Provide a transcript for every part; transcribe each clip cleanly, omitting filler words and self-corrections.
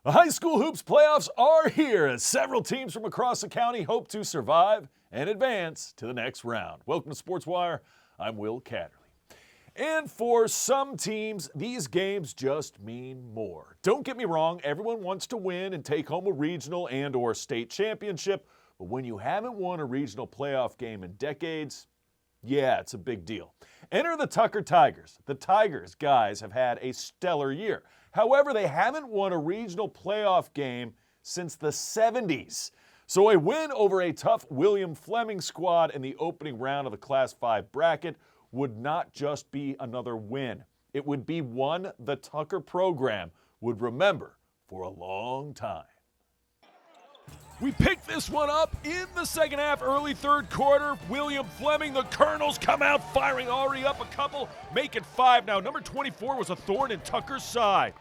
The high school hoops playoffs are here as several teams from across the county hope to survive and advance to the next round. Welcome to SportsWire. I'm Will Catterley. And for some teams, these games just mean more. Don't get me wrong, everyone wants to win and take home a regional and or state championship, but when you haven't won a regional playoff game in decades, yeah, it's a big deal. Enter the Tucker Tigers. The Tigers guys have had a stellar year. However, they haven't won a regional playoff game since the 70s. So a win over a tough William Fleming squad in the opening round of the Class 5 bracket would not just be another win. It would be one the Tucker program would remember for a long time. We picked this one up in the second half, early third quarter. William Fleming, the Colonels come out firing, already up a couple, make it 5 now. Number 24 was a thorn in Tucker's side.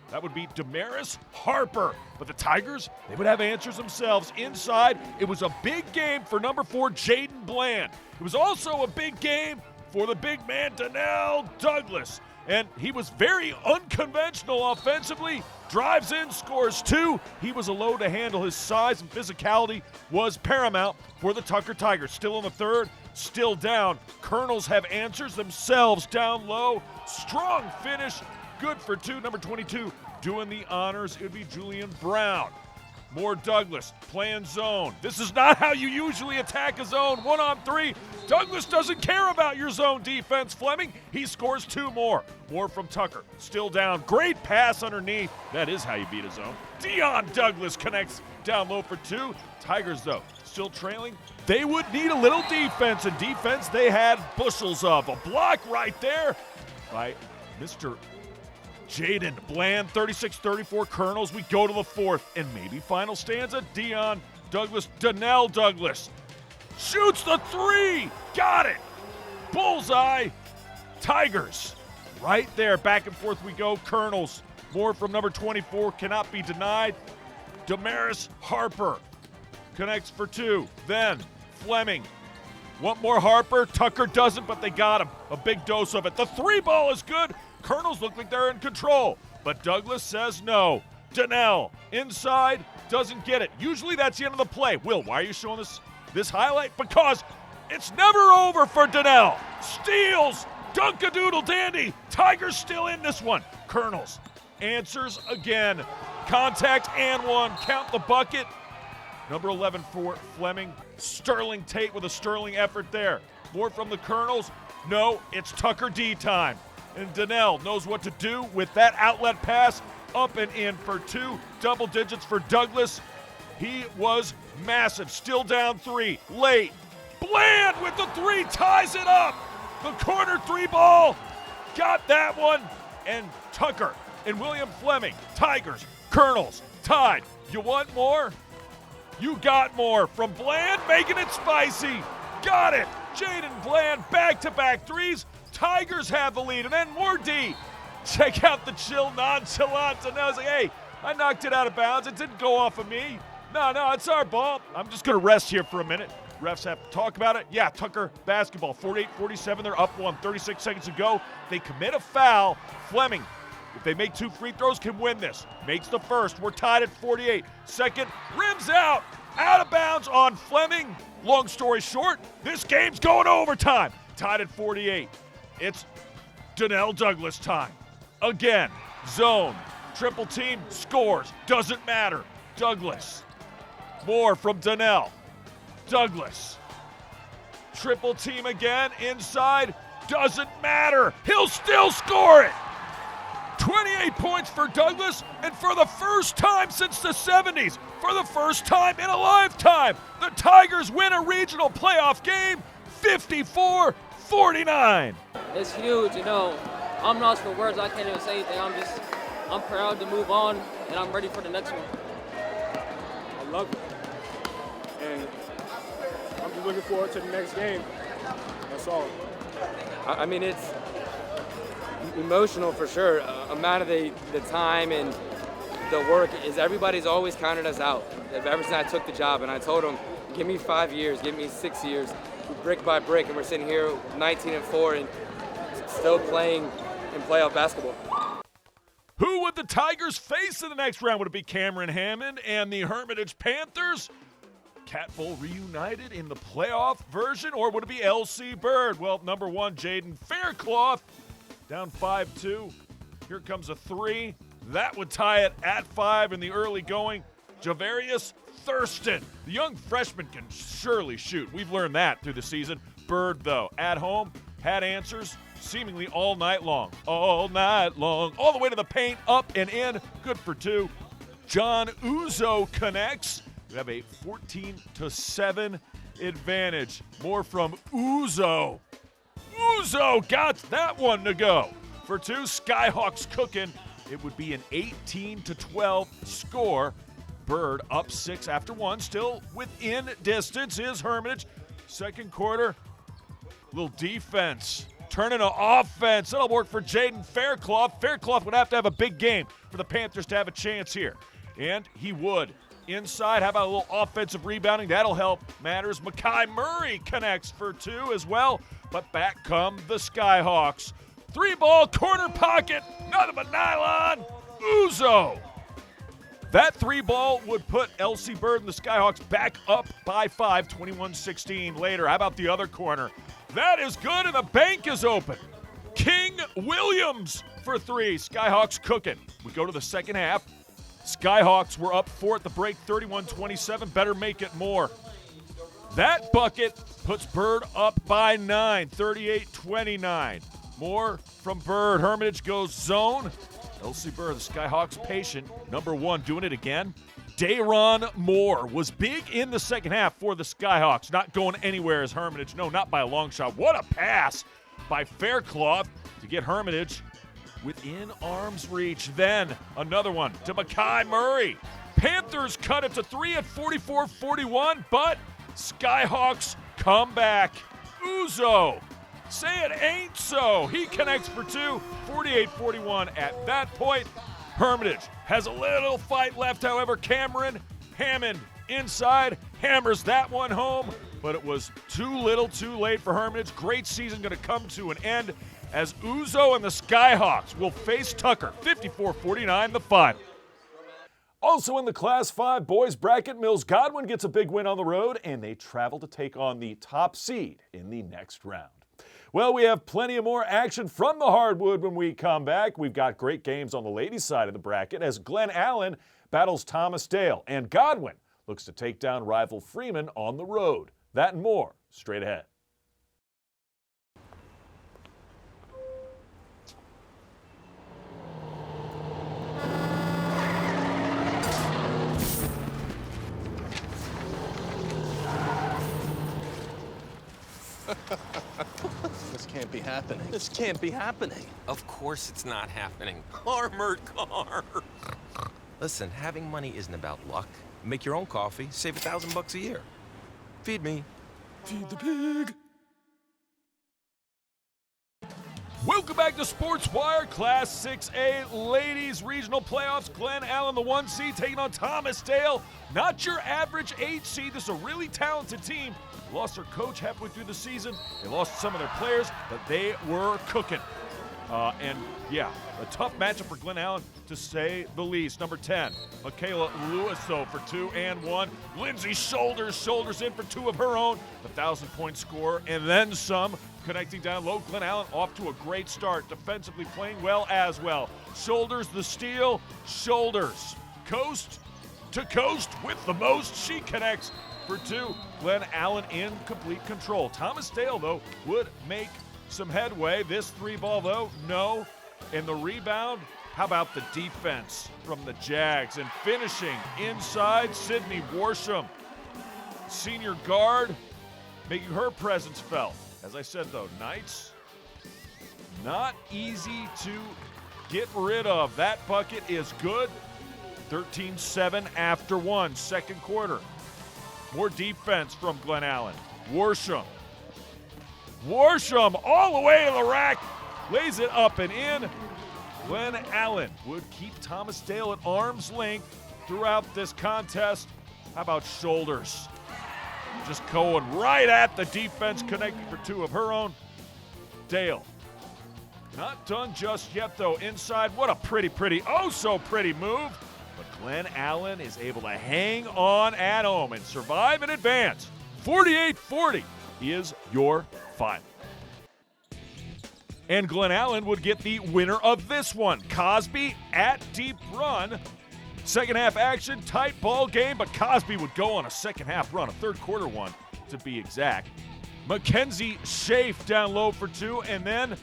That would be Damaris Harper. But the Tigers, they would have answers themselves. Inside, it was a big game for number 4, Jaden Bland. It was also a big game for the big man, Donnell Douglas. And he was very unconventional offensively. Drives in, scores 2. He was a load to handle. His size and physicality was paramount for the Tucker Tigers. Still in the third, still down. Colonels have answers themselves down low. Strong finish, good for 2. Number 22 doing the honors. It would be Julian Brown. More Douglas, playing zone. This is not how you usually attack a zone. 1-on-3. Douglas doesn't care about your zone defense, Fleming. He scores 2 more. More from Tucker. Still down. Great pass underneath. That is how you beat a zone. Dion Douglas connects down low for 2. Tigers, though, still trailing. They would need a little defense, and defense they had bushels of. A block right there by Mr. Jaden Bland, 36-34 Colonels. We go to the fourth and maybe final stanza. Dion Douglas, Donnell Douglas shoots the 3. Got it. Bullseye. Tigers right there. Back and forth we go. Colonels. More from number 24. Cannot be denied. Damaris Harper connects for 2. Then Fleming. Want more Harper? Tucker doesn't, but they got him. A big dose of it. The 3 ball is good. Colonels look like they're in control, but Douglas says no. Donnell inside, doesn't get it. Usually that's the end of the play. Will, why are you showing this highlight? Because it's never over for Donnell. Steals, dunk-a-doodle dandy. Tigers still in this one. Colonels answers again. Contact and 1. Count the bucket. Number 11 for Fleming. Sterling Tate with a sterling effort there. More from the Colonels. No, it's Tucker D time. And Donnell knows what to do with that outlet pass. Up and in for 2. Double digits for Douglas. He was massive. Still down 3. Late. Bland with the 3 ties it up. The corner 3 ball. Got that one. And Tucker and William Fleming. Tigers, Colonels, tied. You want more? You got more from Bland, making it spicy. Got it. Jaden Bland, back-to-back 3s. Tigers have the lead, and then more D. Check out the chill, nonchalant. And I was like, hey, I knocked it out of bounds. It didn't go off of me. No, it's our ball. I'm just going to rest here for a minute. Refs have to talk about it. Yeah, Tucker basketball, 48-47. They're up 1, 36 seconds to go. They commit a foul. Fleming, if they make 2 free throws, can win this. Makes the first. We're tied at 48. Second, rims out of bounds on Fleming. Long story short, this game's going to overtime. Tied at 48. It's Donnell Douglas time. Again, zone, triple team, scores, doesn't matter. Douglas. More from Donnell. Douglas. Triple team again, inside, doesn't matter. He'll still score it. 28 points for Douglas, and for the first time since the 70s, for the first time in a lifetime, the Tigers win a regional playoff game, 54-49. It's huge, I'm lost for words. I can't even say anything. I'm proud to move on, and I'm ready for the next one. I love it. And I'm just looking forward to the next game. That's all. I mean, it's emotional for sure. Amount of the time and the work is everybody's always counted us out. Ever since I took the job, and I told them, give me 5 years, give me 6 years, brick by brick, and we're sitting here 19-4 and still playing in playoff basketball. Who would the Tigers face in the next round? Would it be Cameron Hammond and the Hermitage Panthers? Cat Bowl reunited in the playoff version, or would it be L.C. Bird? Well, number one, Jaden Faircloth, down 5-2. Here comes a 3. That would tie it at 5 in the early going. Javarius Thurston, the young freshman, can surely shoot. We've learned that through the season. Bird, though, at home, had answers seemingly all night long. All night long. All the way to the paint, up and in. Good for 2. John Uzo connects. We have a 14-7 advantage. More from Uzo. Uzo got that one to go. For 2, Skyhawks cooking. It would be an 18-12 score. Bird up 6 after 1. Still within distance is Hermitage. Second quarter, little defense. Turning to offense. That'll work for Jaden Faircloth. Faircloth would have to have a big game for the Panthers to have a chance here. And he would. Inside, how about a little offensive rebounding? That'll help matters. Makai Murray connects for 2 as well. But back come the Skyhawks. 3-ball corner pocket. Nothing but nylon. Uzo. That 3-ball would put L.C. Bird and the Skyhawks back up by 5, 21-16 later. How about the other corner? That is good, and the bank is open. King Williams for 3. Skyhawks cooking. We go to the second half. Skyhawks were up 4 at the break, 31-27. Better make it more. That bucket puts Bird up by 9, 38-29. More from Bird. Hermitage goes zone. L.C. Bird, the Skyhawks patient. Number 1 doing it again. Dayron Moore was big in the second half for the Skyhawks. Not going anywhere as Hermitage. No, not by a long shot. What a pass by Faircloth to get Hermitage within arm's reach. Then another one to Makai Murray. Panthers cut it to 3 at 44-41, but Skyhawks come back. Uzo, say it ain't so. He connects for 2, 48-41 at that point. Hermitage has a little fight left, however. Cameron Hammond inside hammers that one home, but it was too little too late for Hermitage. Great season going to come to an end as Uzo and the Skyhawks will face Tucker, 54-49, the final. Also in the Class 5 boys bracket, Mills Godwin gets a big win on the road, and they travel to take on the top seed in the next round. Well, we have plenty of more action from the hardwood when we come back. We've got great games on the ladies' side of the bracket as Glen Allen battles Thomas Dale, and Godwin looks to take down rival Freeman on the road. That and more straight ahead. This can't be happening. This can't be happening. Of course it's not happening. Armored car. Listen, having money isn't about luck. Make your own coffee, save $1,000 a year. Feed me. Feed the pig. Welcome back to Sports Wire, Class 6A Ladies Regional Playoffs. Glen Allen, the 1 seed, taking on Thomas Dale. Not your average 8 seed. This is a really talented team. They lost their coach halfway through the season. They lost some of their players, but they were cooking. And yeah, a tough matchup for Glen Allen, to say the least. Number 10, Michaela Lewis, though, for 2 and 1. Lindsay shoulders in for 2 of her own. The 1,000-point scorer, and then some. Connecting down low, Glen Allen off to a great start. Defensively playing well as well. Shoulders the steal, shoulders. Coast to coast with the most. She connects for 2. Glen Allen in complete control. Thomas Dale, though, would make some headway. This 3-ball, though, no. And the rebound, how about the defense from the Jags? And finishing inside, Sydney Worsham. Senior guard, making her presence felt. As I said, though, Knights, not easy to get rid of. That bucket is good. 13-7 after 1, second quarter. More defense from Glen Allen. Worsham all the way to the rack. Lays it up and in. Glen Allen would keep Thomas Dale at arm's length throughout this contest. How about shoulders? Just going right at the defense, connecting for 2 of her own. Dale Not done just yet, though. Inside, what a pretty, oh so pretty move. But Glen Allen is able to hang on at home and survive and advance. 48-40 is your final. And Glen Allen would get the winner of this one. Cosby at Deep Run. Second half action, tight ball game, but Cosby would go on a second half run, a third quarter one to be exact. Mackenzie Schaaf down low for 2, and then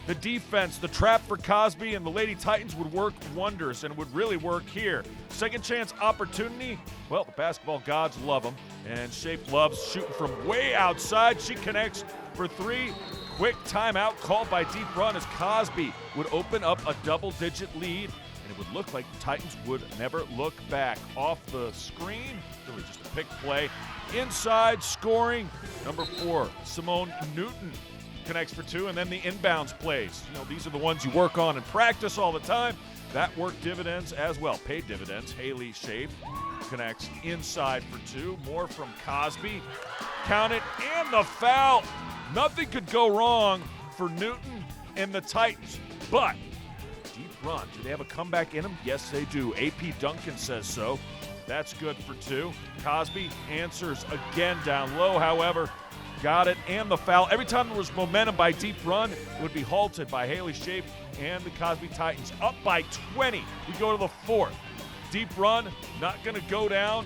the defense, the trap for Cosby and the Lady Titans would work wonders and would really work here. Second chance opportunity, well, the basketball gods love them, and Schaaf loves shooting from way outside. She connects for 3. Quick timeout called by Deep Run as Cosby would open up a double-digit lead, and it would look like the Titans would never look back. Off the screen, really just a pick play. Inside scoring, number 4, Simone Newton connects for 2, and then the inbounds plays. You know, these are the ones you work on in practice all the time. That worked dividends as well, paid dividends. Haley Schaaf connects inside for 2. More from Cosby. Count it, and the foul. Nothing could go wrong for Newton and the Titans. But Deep Run, do they have a comeback in them? Yes, they do. AP Duncan says so. That's good for 2. Cosby answers again down low, however. Got it, and the foul. Every time there was momentum by Deep Run, it would be halted by Haley Schaaf and the Cosby Titans. Up by 20. We go to the 4th. Deep Run, not going to go down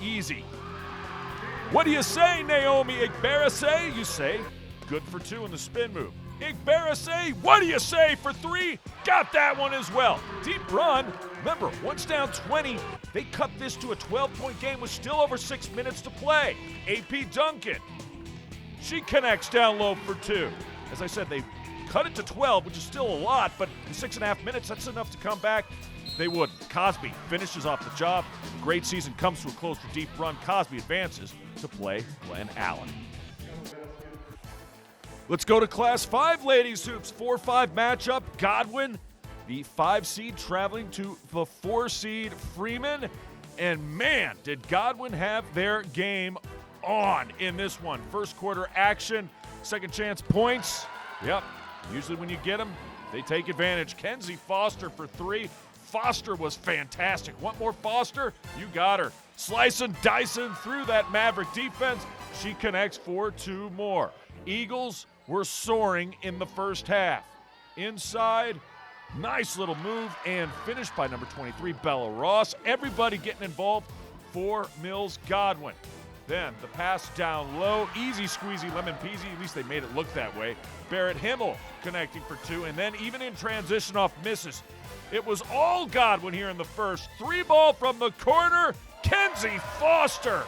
easy. What do you say, Naomi Igbarase? You say, good for 2 in the spin move. Igbarase, what do you say for 3? Got that one as well. Deep Run, remember, once down 20, they cut this to a 12-point game with still over 6 minutes to play. AP Duncan, she connects down low for 2. As I said, they cut it to 12, which is still a lot, but in 6.5 minutes, that's enough to come back. They wouldn't. Cosby finishes off the job. Great season comes to a close for Deep Run. Cosby advances to play Glen Allen. Let's go to Class 5 ladies hoops. 4-5 matchup. Godwin, the 5 seed, traveling to the 4 seed Freeman. And man, did Godwin have their game on in this one. First quarter action, second chance points. Yep, usually when you get them, they take advantage. Kenzie Foster for 3. Foster was fantastic. Want more Foster? You got her. Slicing, dicing through that Maverick defense. She connects for 2 more. Eagles were soaring in the first half. Inside, nice little move and finished by number 23, Bella Ross. Everybody getting involved for Mills Godwin. Then the pass down low, easy squeezy, lemon peasy. At least they made it look that way. Barrett Himmel connecting for 2, and then even in transition off misses, it was all Godwin here in the first. 3 ball from the corner. Kenzie Foster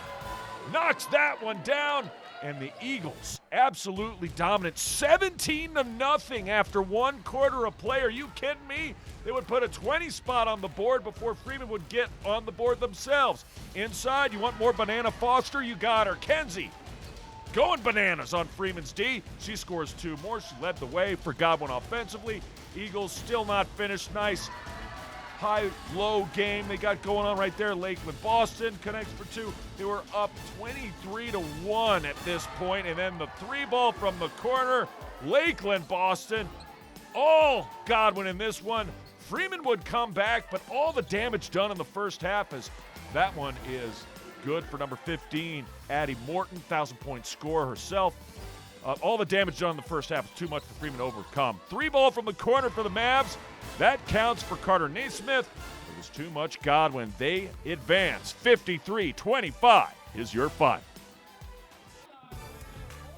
knocks that one down, and the Eagles absolutely dominant. 17-0 after 1 quarter of play. Are you kidding me? They would put a 20 spot on the board before Freeman would get on the board themselves. Inside, you want more Banana Foster? You got her. Kenzie going bananas on Freeman's D. She scores 2 more. She led the way for Godwin offensively. Eagles still not finished. Nice high-low game they got going on right there. Lakeland Boston connects for 2. They were up 23-1 at this point, and then the 3 ball from the corner. Lakeland Boston, all Godwin in this one. Freeman would come back, but all the damage done in the first half is that one is good for number 15, Addie Morton, 1,000-point scorer herself. All the damage done in the first half is too much for Freeman to overcome. 3 ball from the corner for the Mavs. That counts for Carter Naismith. It was too much Godwin. They advance. 53-25 is your final.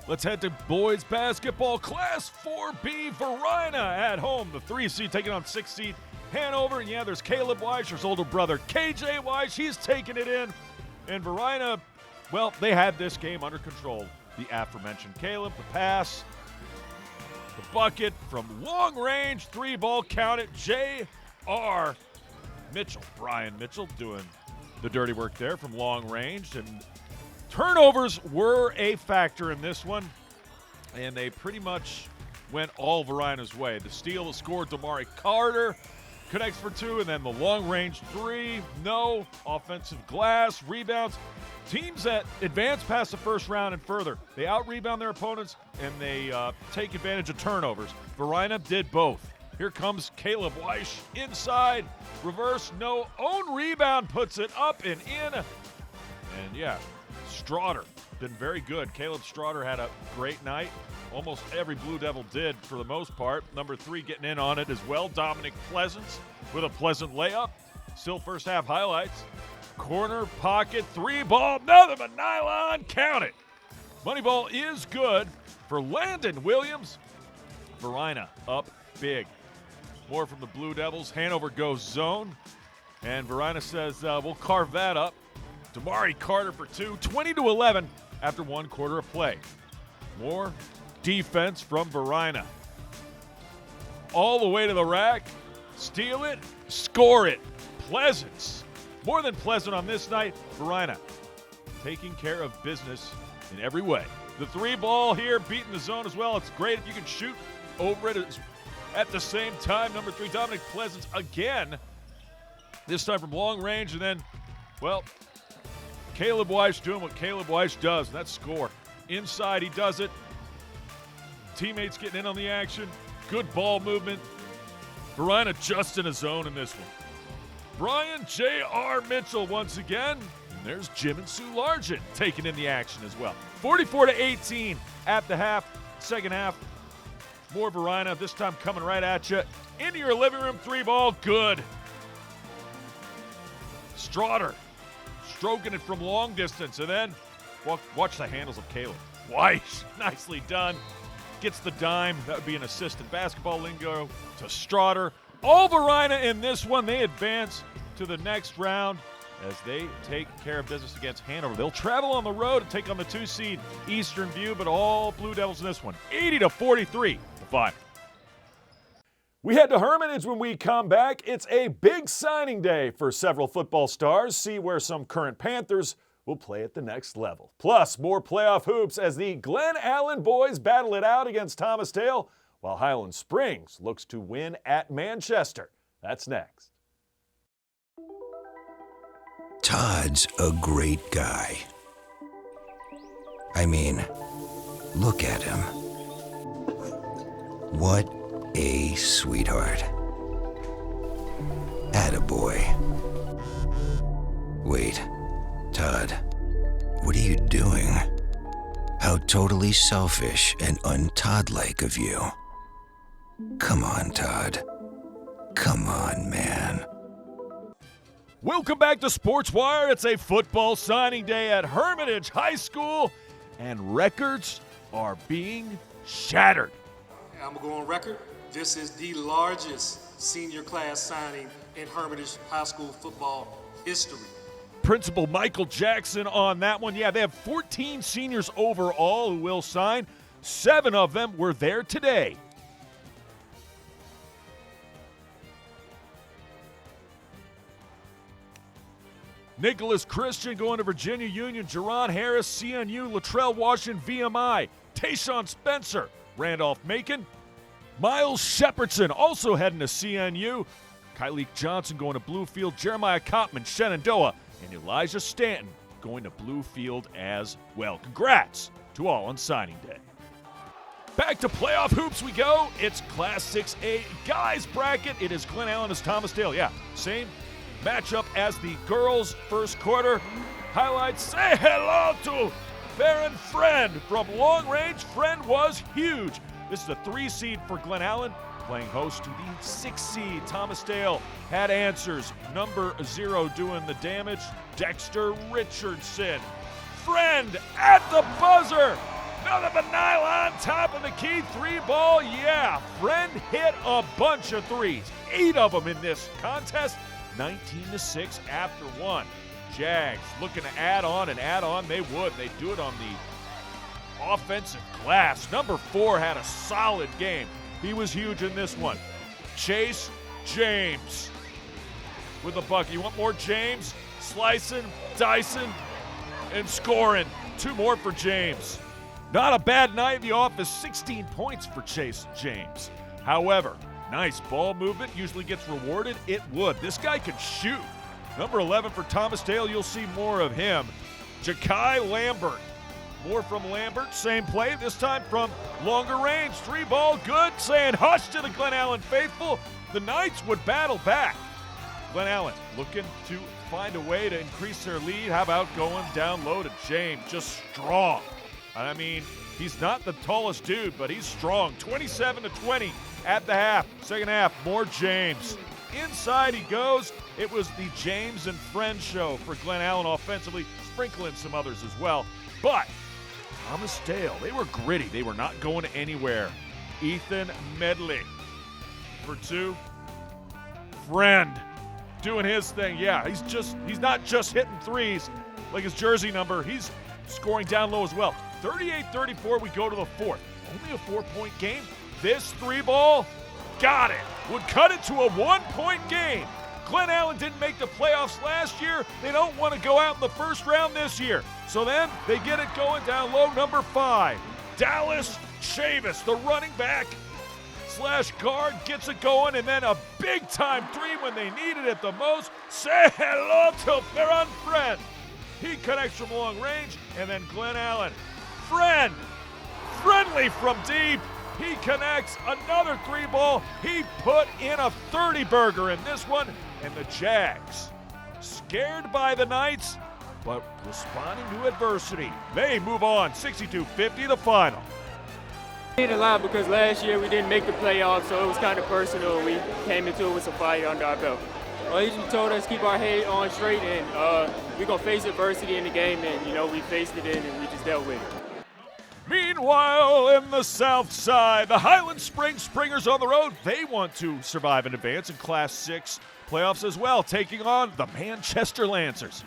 Let's head to boys basketball. Class 4B, Varina at home. The 3 seed taking on 6 seed Hanover. And yeah, there's Caleb Weischer's older brother, KJ Weisch. He's taking it in. And Varina, well, they had this game under control. The aforementioned Caleb, the pass, the bucket from long range, 3 ball, count it. J.R. Mitchell, Brian Mitchell doing the dirty work there from long range. And turnovers were a factor in this one, and they pretty much went all Varina's way. The steal, the score, Damari Carter connects for two, and then the long-range three, no. Offensive glass, rebounds. Teams that advance past the first round and further, they out-rebound their opponents, and they take advantage of turnovers. Varina did both. Here comes Caleb Weish inside, reverse, no. Own rebound, puts it up and in. And yeah, Straughter been very good. Caleb Straughter had a great night. Almost every Blue Devil did for the most part. Number 3 getting in on it as well. Dominic Pleasance with a pleasant layup. Still first half highlights. Corner, pocket, 3-ball, nothing but nylon, count it. Moneyball is good for Landon Williams. Varina up big. More from the Blue Devils. Hanover goes zone. And Varina says, we'll carve that up. Damari Carter for 2, 20-11 after 1 quarter of play. More defense from Varina. All the way to the rack. Steal it, score it. Pleasance. More than pleasant on this night. Varina taking care of business in every way. The 3-ball here, beating the zone as well. It's great if you can shoot over it at the same time. Number 3, Dominic Pleasance again. This time from long range, and then, well, Caleb Weish doing what Caleb Weish does, and that's score. Inside, he does it. Teammates getting in on the action. Good ball movement. Varina just in a zone in this one. Brian J.R. Mitchell once again. And there's Jim and Sue Largent taking in the action as well. 44-18 at the half. Second half, more Varina, this time coming right at you. Into your living room, 3-ball, good. Straughter stroking it from long distance, and then watch the handles of Caleb. Weish, nicely done. Gets the dime. That would be an assist in basketball lingo to Straughter. All Varina in this one. They advance to the next round as they take care of business against Hanover. They'll travel on the road to take on the 2-seed Eastern View, but all Blue Devils in this one. 80-43 the final. We head to Hermitage when we come back. It's a big signing day for several football stars. See where some current Panthers will play at the next level. Plus, more playoff hoops as the Glen Allen boys battle it out against Thomas Dale, while Highland Springs looks to win at Manchester. That's next. Todd's a great guy. I mean, look at him. What a sweetheart. Attaboy. Wait, Todd, what are you doing? How totally selfish and un-Todd-like of you. Come on, Todd. Come on, man. Welcome back to Sports Wire. It's a football signing day at Hermitage High School, and records are being shattered. I'm going to go on record. This is the largest senior class signing in Hermitage High School football history. Principal Michael Jackson on that one. Yeah, they have 14 seniors overall who will sign. 7 of them were there today. Nicholas Christian going to Virginia Union. Jerron Harris, CNU. Latrell Washington, VMI. Tayshawn Spencer, Randolph-Macon. Miles Shepardson also heading to CNU. Kylie Johnson going to Bluefield. Jeremiah Kottman, Shenandoah. And Elijah Stanton going to Bluefield as well. Congrats to all on signing day. Back to playoff hoops we go. It's Class 6A guys bracket. It is Glen Allen as Thomas Dale. Yeah, same matchup as the girls' first quarter. Highlights, say hello to Baron Friend from long range. Friend was huge. This is a 3-seed for Glen Allen, playing host to the 6-seed. Thomas Dale had answers. Number 0 doing the damage, Dexter Richardson. Friend at the buzzer. Nothing but nylon, top of the key, 3-ball, yeah. Friend hit a bunch of threes, 8 of them in this contest. 19-6 after 1. Jags looking to add on, and add on they would. They do it on the offensive glass. Number 4 had a solid game. He was huge in this one. Chase James with a bucket. You want more James? Slicing, dicing, and scoring. 2 more for James. Not a bad night in the office. 16 points for Chase James. However, Nice ball movement, usually gets rewarded. It would. This guy could shoot. Number 11 for Thomas Dale, you'll see more of him. Ja'Kai Lambert. More from Lambert, same play, this time from longer range. 3-ball, good, saying hush to the Glen Allen faithful. The Knights would battle back. Glen Allen looking to find a way to increase their lead. How about going down low to James? Just strong. I mean, he's not the tallest dude, but he's strong. 27-20 at the half. Second half, more James. Inside he goes. It was the James and Friend show for Glen Allen offensively, sprinkling some others as well. But Thomas Dale, they were gritty. They were not going anywhere. Ethan Medley for 2. Friend doing his thing. Yeah, he's not just hitting threes like his jersey number. He's scoring down low as well. 38-34, we go to the fourth. Only a 4-point game. This 3-ball, got it. Would cut it to a 1-point game. Glen Allen didn't make the playoffs last year. They don't want to go out in the first round this year. So then they get it going down low. Number 5, Dallas Chavis, the running back / guard, gets it going, and then a big-time 3 when they needed it the most. Say hello to Ferran Friend. He connects from long range, and then Glen Allen. Friendly from deep. He connects another 3-ball. He put in a 30-burger in this one, and the Jags, scared by the Knights, but responding to adversity. They move on, 62-50 the final. We did a lot because last year we didn't make the playoffs, so it was kind of personal. We came into it with some fire under our belt. Well, he just told us to keep our head on straight, and we're going to face adversity in the game, and, we faced it in, and we just dealt with it. Meanwhile, in the south side, the Highland Springs Springers on the road. They want to survive and advance in Class 6 playoffs as well, taking on the Manchester Lancers.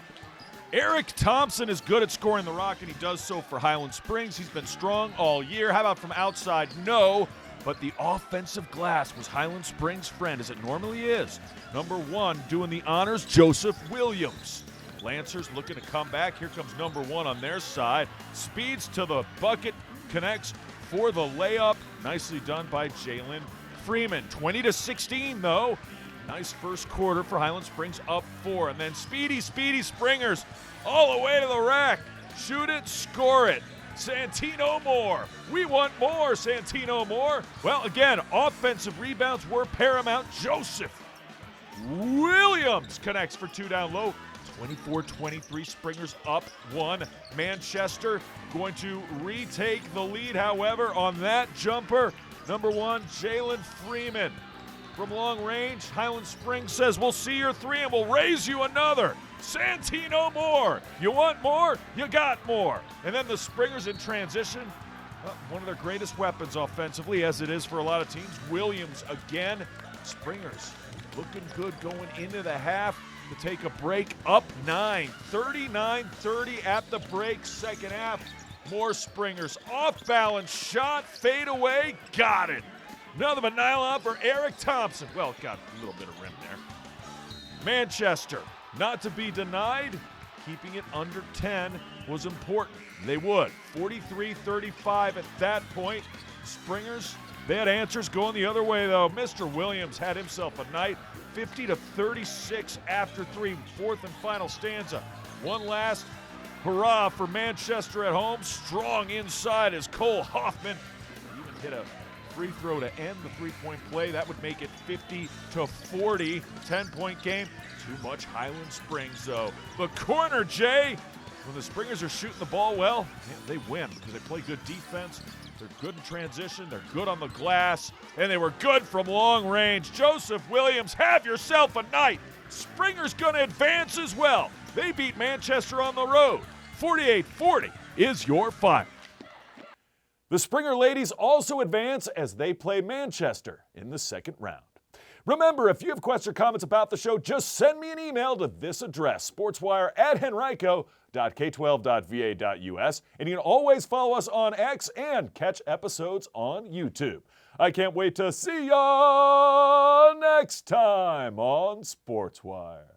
Eric Thompson is good at scoring the rock, and he does so for Highland Springs. He's been strong all year. How about from outside? No, but the offensive glass was Highland Springs' friend, as it normally is. Number 1 doing the honors, Joseph Williams. Lancers looking to come back. Here comes number 1 on their side. Speeds to the bucket, connects for the layup. Nicely done by Jalen Freeman. 20-16 though. Nice first quarter for Highland Springs, up 4. And then speedy Springers all the way to the rack. Shoot it, score it. Santino Moore. We want more, Santino Moore. Well, again, offensive rebounds were paramount. Joseph Williams connects for 2 down low. 24-23, Springers up 1. Manchester going to retake the lead, however, on that jumper. Number 1, Jalen Freeman. From long range, Highland Springs says, we'll see your 3 and we'll raise you another. Santino Moore. You want more? You got more. And then the Springers in transition, one of their greatest weapons offensively, as it is for a lot of teams. Williams again. Springers looking good going into the half to take a break, up 9. 39-30 at the break, second half. More Springers. Off balance shot, fade away, got it. Another nile out for Eric Thompson. Well, got a little bit of rim there. Manchester, not to be denied, keeping it under 10 was important. They would. 43-35 at that point. Springers, they had answers going the other way, though. Mr. Williams had himself a night. 50-36 after 3, fourth and final stanza. One last hurrah for Manchester at home. Strong inside as Cole Hoffman even hit a free throw to end the 3-point play. That would make it 50-40. 10-point game. Too much Highland Springs, though. The corner, Jay. When the Springers are shooting the ball well, they win because they play good defense. They're good in transition. They're good on the glass. And they were good from long range. Joseph Williams, have yourself a night. Springers going to advance as well. They beat Manchester on the road. 48-40 is your final. The Springer ladies also advance as they play Manchester in the second round. Remember, if you have questions or comments about the show, just send me an email to this address, sportswire@henrico.k12.va.us, and you can always follow us on X and catch episodes on YouTube. I can't wait to see ya next time on Sportswire.